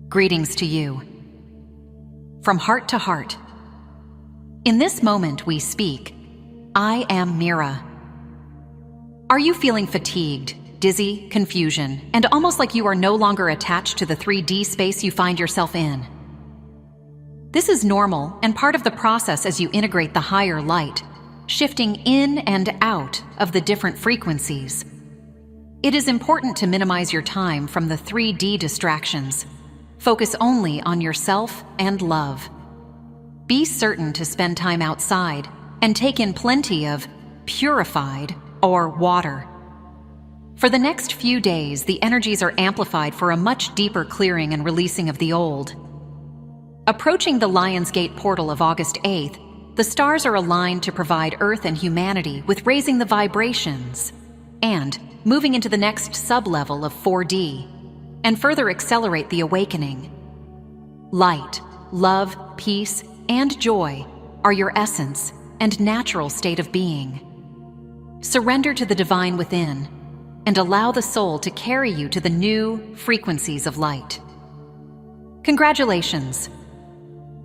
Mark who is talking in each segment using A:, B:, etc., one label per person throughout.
A: Greetings to you. From heart to heart. In this moment we speak, I am Mira. Are you feeling fatigued, dizzy, confusion, and almost like you are no longer attached to the 3D space you find yourself in? This is normal and part of the process as you integrate the higher light, shifting in and out of the different frequencies. It is important to minimize your time from the 3D distractions. Focus only on yourself and love. Be certain to spend time outside and take in plenty of purified or water. For the next few days, the energies are amplified for a much deeper clearing and releasing of the old. Approaching the Lion's Gate portal of August 8th, the stars are aligned to provide Earth and humanity with raising the vibrations and moving into the next sub-level of 4D and further accelerate the awakening. Light, love, peace, and joy are your essence and natural state of being. Surrender to the divine within and allow the soul to carry you to the new frequencies of light. Congratulations!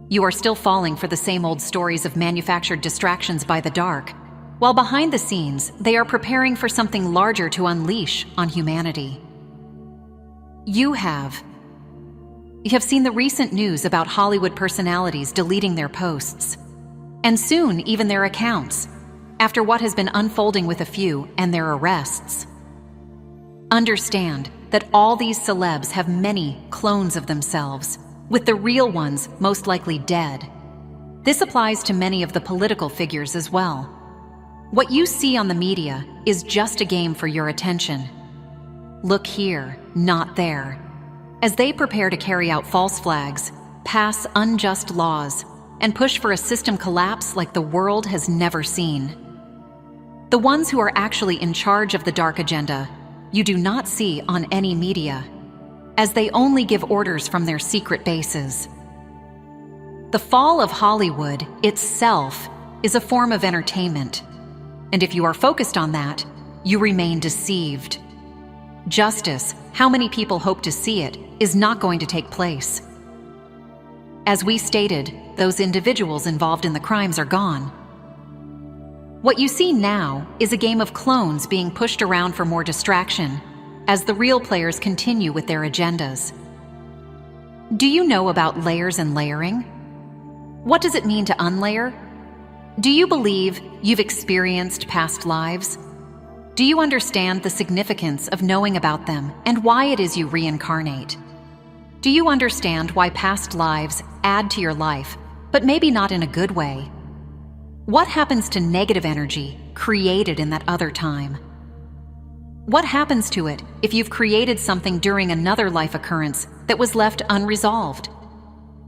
A: You are still falling for the same old stories of manufactured distractions by the dark, while behind the scenes they are preparing for something larger to unleash on humanity. You have seen the recent news about Hollywood personalities deleting their posts, and soon even their accounts, after what has been unfolding with a few and their arrests. Understand that all these celebs have many clones of themselves, with the real ones most likely dead. This applies to many of the political figures as well. What you see on the media is just a game for your attention. Look here, not there, as they prepare to carry out false flags, pass unjust laws, and push for a system collapse like the world has never seen. The ones who are actually in charge of the dark agenda, you do not see on any media, as they only give orders from their secret bases. The fall of Hollywood itself is a form of entertainment, and if you are focused on that, you remain deceived. Justice, how many people hope to see it, is not going to take place. As we stated, those individuals involved in the crimes are gone. What you see now is a game of clones being pushed around for more distraction, as the real players continue with their agendas. Do you know about layers and layering? What does it mean to unlayer? Do you believe you've experienced past lives? Do you understand the significance of knowing about them and why it is you reincarnate? Do you understand why past lives add to your life, but maybe not in a good way? What happens to negative energy created in that other time? What happens to it if you've created something during another life occurrence that was left unresolved?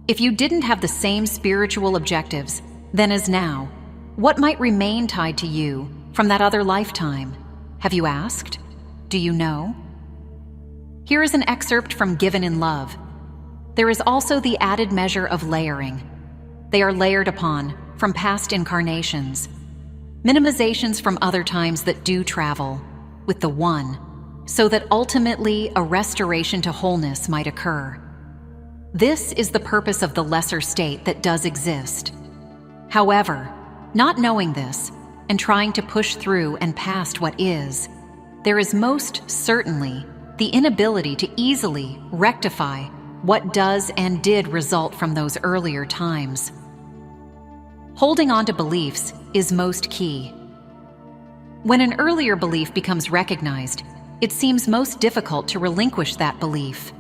A: If you didn't have the same spiritual objectives then as now, what might remain tied to you from that other lifetime? Have you asked? Do you know? Here is an excerpt from Given in Love. There is also the added measure of layering. They are layered upon from past incarnations, minimizations from other times that do travel with the One, so that ultimately a restoration to wholeness might occur. This is the purpose of the lesser state that does exist. However, not knowing this, and trying to push through and past what is, there is most certainly the inability to easily rectify what does and did result from those earlier times. Holding on to beliefs is most key. When an earlier belief becomes recognized, it seems most difficult to relinquish that belief.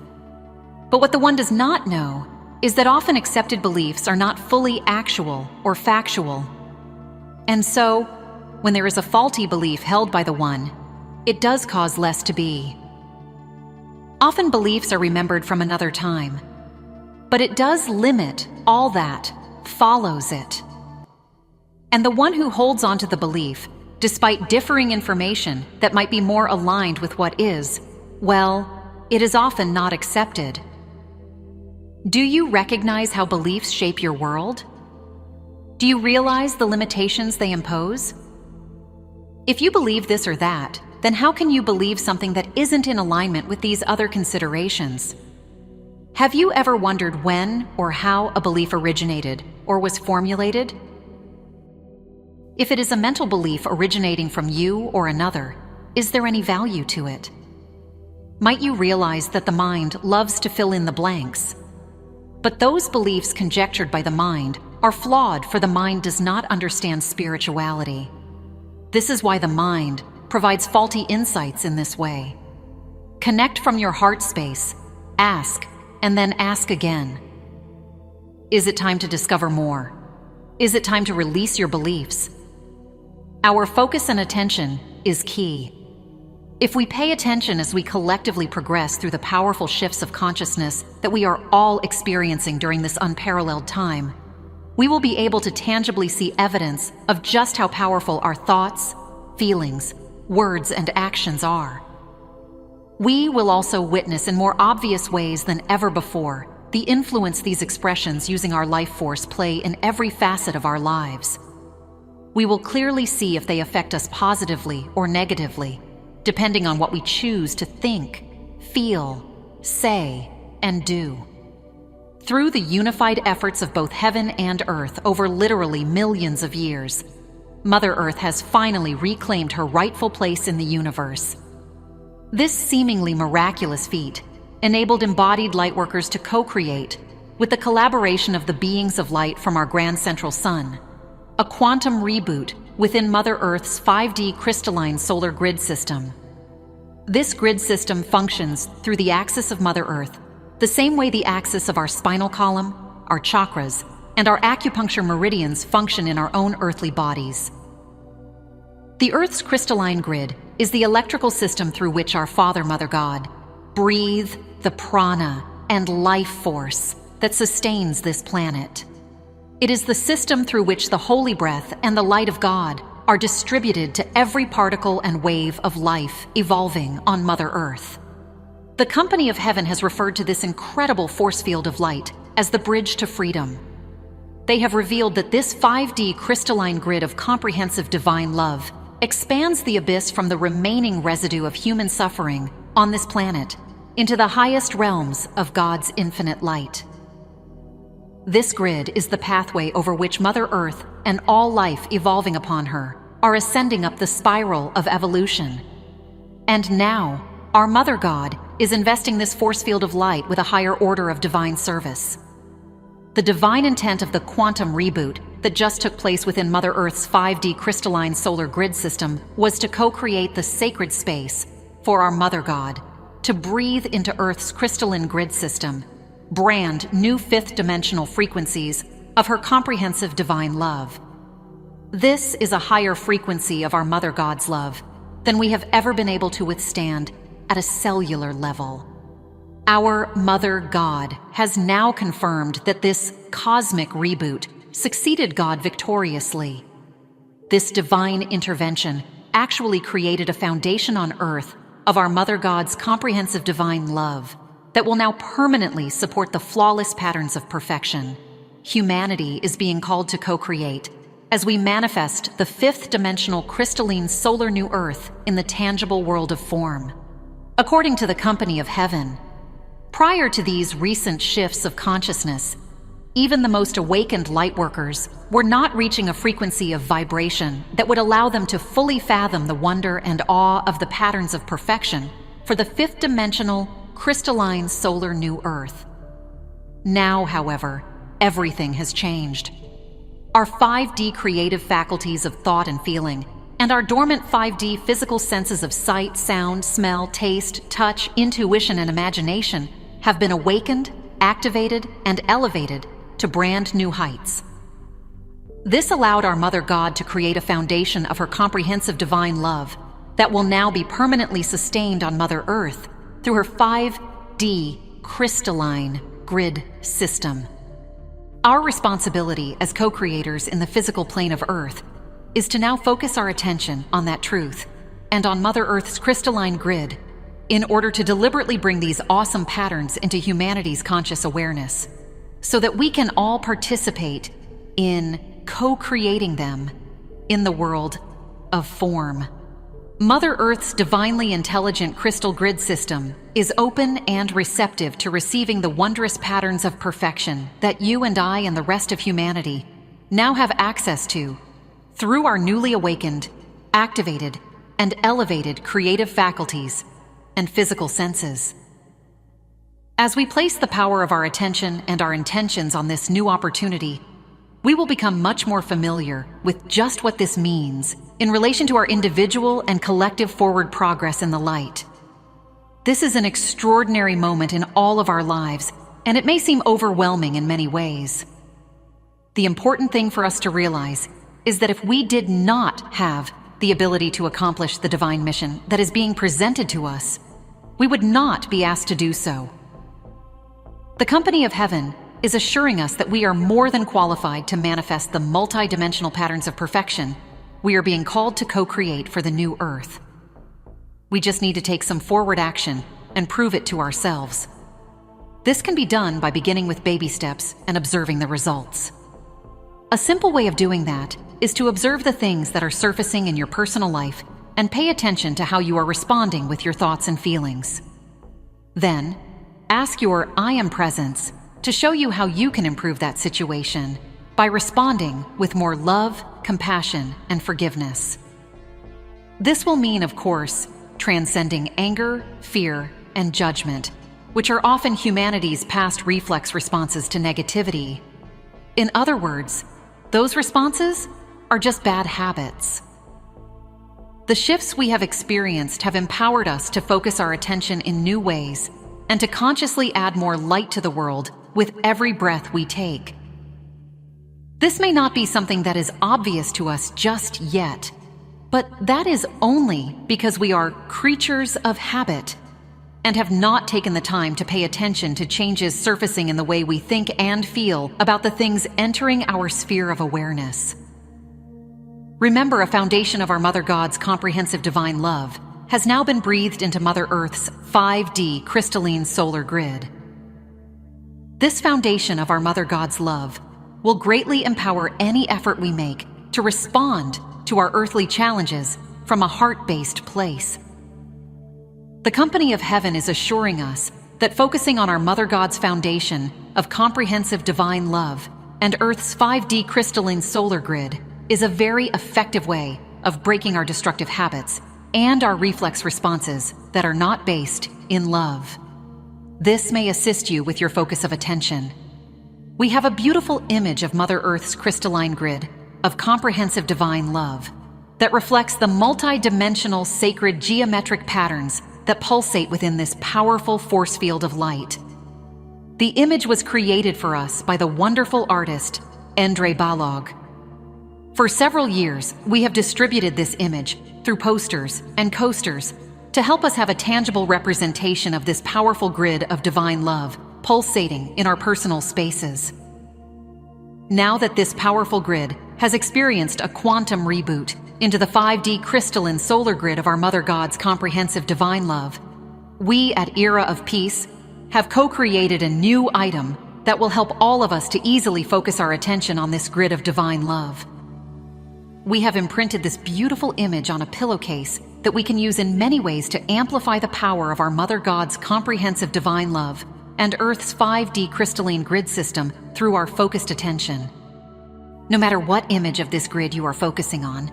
A: But what the one does not know is that often accepted beliefs are not fully actual or factual. And so, when there is a faulty belief held by the one, it does cause less to be. Often beliefs are remembered from another time, but it does limit all that follows it. And the one who holds on to the belief, despite differing information that might be more aligned with what is, well, it is often not accepted. Do you recognize how beliefs shape your world? Do you realize the limitations they impose? If you believe this or that, then how can you believe something that isn't in alignment with these other considerations? Have you ever wondered when or how a belief originated or was formulated? If it is a mental belief originating from you or another, is there any value to it? Might you realize that the mind loves to fill in the blanks? But those beliefs conjectured by the mind are flawed, for the mind does not understand spirituality. This is why the mind provides faulty insights in this way. Connect from your heart space, ask, and then ask again. Is it time to discover more? Is it time to release your beliefs? Our focus and attention is key. If we pay attention as we collectively progress through the powerful shifts of consciousness that we are all experiencing during this unparalleled time, we will be able to tangibly see evidence of just how powerful our thoughts, feelings, words, and actions are. We will also witness in more obvious ways than ever before the influence these expressions using our life force play in every facet of our lives. We will clearly see if they affect us positively or negatively, depending on what we choose to think, feel, say, and do. Through the unified efforts of both heaven and earth over literally millions of years, Mother Earth has finally reclaimed her rightful place in the universe. This seemingly miraculous feat enabled embodied lightworkers to co-create, with the collaboration of the beings of light from our grand central sun, a quantum reboot within Mother Earth's 5D crystalline solar grid system. This grid system functions through the axis of Mother Earth, the same way the axis of our spinal column, our chakras, and our acupuncture meridians function in our own earthly bodies. The Earth's crystalline grid is the electrical system through which our Father, Mother God, breathe the prana and life force that sustains this planet. It is the system through which the holy breath and the light of God are distributed to every particle and wave of life evolving on Mother Earth. The Company of Heaven has referred to this incredible force field of light as the bridge to freedom. They have revealed that this 5D crystalline grid of comprehensive divine love expands the abyss from the remaining residue of human suffering on this planet into the highest realms of God's infinite light. This grid is the pathway over which Mother Earth and all life evolving upon her are ascending up the spiral of evolution. And now, our Mother God is investing this force field of light with a higher order of divine service. The divine intent of the quantum reboot that just took place within Mother Earth's 5D crystalline solar grid system was to co-create the sacred space for our Mother God to breathe into Earth's crystalline grid system, brand new fifth-dimensional frequencies of her comprehensive divine love. This is a higher frequency of our Mother God's love than we have ever been able to withstand at a cellular level. Our Mother God has now confirmed that this cosmic reboot succeeded God victoriously. This divine intervention actually created a foundation on Earth of our Mother God's comprehensive divine love that will now permanently support the flawless patterns of perfection humanity is being called to co-create as we manifest the fifth-dimensional crystalline solar new Earth in the tangible world of form. According to the Company of Heaven, prior to these recent shifts of consciousness, even the most awakened lightworkers were not reaching a frequency of vibration that would allow them to fully fathom the wonder and awe of the patterns of perfection for the fifth-dimensional crystalline solar new Earth. Now, however, everything has changed. Our 5D creative faculties of thought and feeling, and our dormant 5D physical senses of sight, sound, smell, taste, touch, intuition, and imagination have been awakened, activated, and elevated to brand new heights. This allowed our Mother God to create a foundation of her comprehensive divine love that will now be permanently sustained on Mother Earth through her 5D crystalline grid system. Our responsibility as co-creators in the physical plane of Earth is to now focus our attention on that truth and on Mother Earth's crystalline grid in order to deliberately bring these awesome patterns into humanity's conscious awareness so that we can all participate in co-creating them in the world of form. Mother Earth's divinely intelligent crystal grid system is open and receptive to receiving the wondrous patterns of perfection that you and I and the rest of humanity now have access to through our newly awakened, activated, and elevated creative faculties and physical senses. As we place the power of our attention and our intentions on this new opportunity, we will become much more familiar with just what this means in relation to our individual and collective forward progress in the light. This is an extraordinary moment in all of our lives, and it may seem overwhelming in many ways. The important thing for us to realize is that if we did not have the ability to accomplish the divine mission that is being presented to us, we would not be asked to do so. The company of heaven is assuring us that we are more than qualified to manifest the multi-dimensional patterns of perfection we are being called to co-create for the new Earth. We just need to take some forward action and prove it to ourselves. This can be done by beginning with baby steps and observing the results. A simple way of doing that is to observe the things that are surfacing in your personal life and pay attention to how you are responding with your thoughts and feelings. Then, ask your I Am Presence to show you how you can improve that situation by responding with more love, compassion, and forgiveness. This will mean, of course, transcending anger, fear, and judgment, which are often humanity's past reflex responses to negativity. In other words, those responses are just bad habits. The shifts we have experienced have empowered us to focus our attention in new ways and to consciously add more light to the world with every breath we take. This may not be something that is obvious to us just yet, but that is only because we are creatures of habit and have not taken the time to pay attention to changes surfacing in the way we think and feel about the things entering our sphere of awareness. Remember, a foundation of our Mother God's comprehensive divine love has now been breathed into Mother Earth's 5D crystalline solar grid. This foundation of our Mother God's love will greatly empower any effort we make to respond to our earthly challenges from a heart-based place. The company of heaven is assuring us that focusing on our Mother God's foundation of comprehensive divine love and Earth's 5D crystalline solar grid is a very effective way of breaking our destructive habits and our reflex responses that are not based in love. This may assist you with your focus of attention. We have a beautiful image of Mother Earth's crystalline grid of comprehensive divine love that reflects the multi-dimensional sacred geometric patterns that pulsate within this powerful force field of light. The image was created for us by the wonderful artist Endre Balog. For several years, we have distributed this image through posters and coasters to help us have a tangible representation of this powerful grid of divine love pulsating in our personal spaces. Now that this powerful grid has experienced a quantum reboot into the 5D crystalline solar grid of our Mother God's comprehensive divine love, we at Era of Peace have co-created a new item that will help all of us to easily focus our attention on this grid of divine love. We have imprinted this beautiful image on a pillowcase that we can use in many ways to amplify the power of our Mother God's comprehensive divine love and Earth's 5D crystalline grid system through our focused attention. No matter what image of this grid you are focusing on,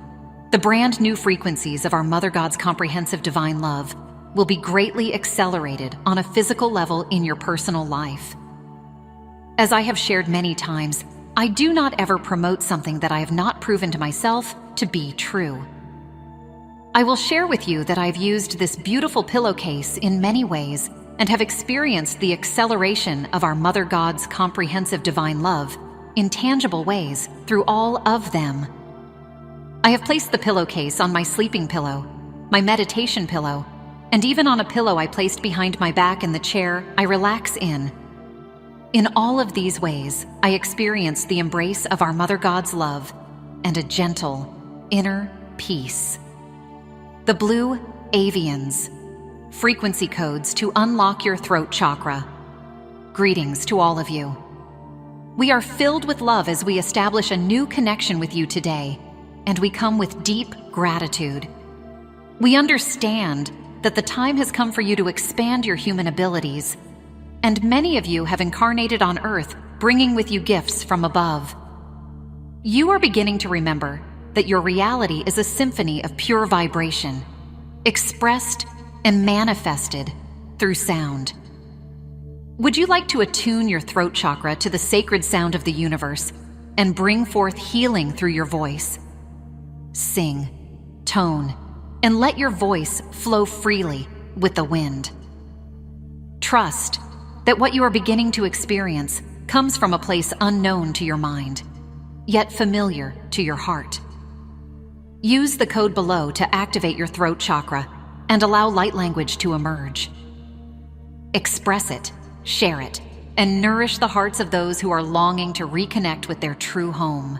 A: the brand new frequencies of our Mother God's comprehensive divine love will be greatly accelerated on a physical level in your personal life. As I have shared many times, I do not ever promote something that I have not proven to myself to be true. I will share with you that I've used this beautiful pillowcase in many ways and have experienced the acceleration of our Mother God's comprehensive divine love in tangible ways through all of them. I have placed the pillowcase on my sleeping pillow, my meditation pillow, and even on a pillow I placed behind my back in the chair I relax in. In all of these ways, I experienced the embrace of our Mother God's love and a gentle, inner peace. The blue Avians, frequency codes to unlock your throat chakra. Greetings to all of you. We are filled with love as we establish a new connection with you today, and we come with deep gratitude. We understand that the time has come for you to expand your human abilities, and many of you have incarnated on Earth, bringing with you gifts from above. You are beginning to remember that your reality is a symphony of pure vibration, expressed and manifested through sound. Would you like to attune your throat chakra to the sacred sound of the universe and bring forth healing through your voice? Sing, tone, and let your voice flow freely with the wind. Trust that what you are beginning to experience comes from a place unknown to your mind, yet familiar to your heart. Use the code below to activate your throat chakra and allow light language to emerge. Express it, share it, and nourish the hearts of those who are longing to reconnect with their true home.